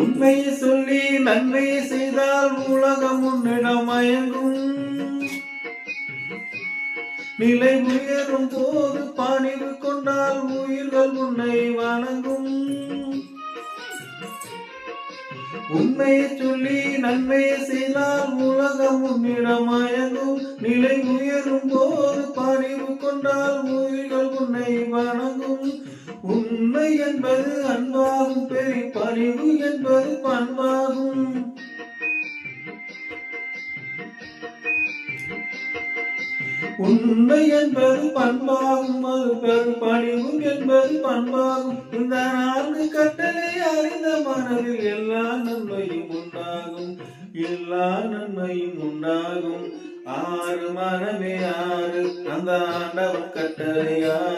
உண்மையை சொல்லி நன்மையை செய்தால் உலகம் உன்னிடம் மயங்கும். நிலை உயரும் போது பணிவு கொண்டால் உயிர்கள் உன்னை வணங்கும். உண்மையை சொல்லி நன்மையை செய்தால் உலகம் உன்னிடம் மயங்கும். நிலை உயரும் போது பணிவு கொண்டால் உயிர்கள் உன்னை வணங்கும். உண்மை என்பது அன்பாகும், பெரிய பணிவு என்பது பண்பாகும். உண்மை என்பது பண்பாகும், அது பெரும் பணிவும் என்பது பண்பாகும். இந்த 4 கட்டளை அறிந்த மனதில் எல்லா நன்மையும் உண்டாகும், எல்லா நன்மையும் உண்டாகும். 6 மனமே 6 அந்த ஆண்டவன் கட்டளை 6.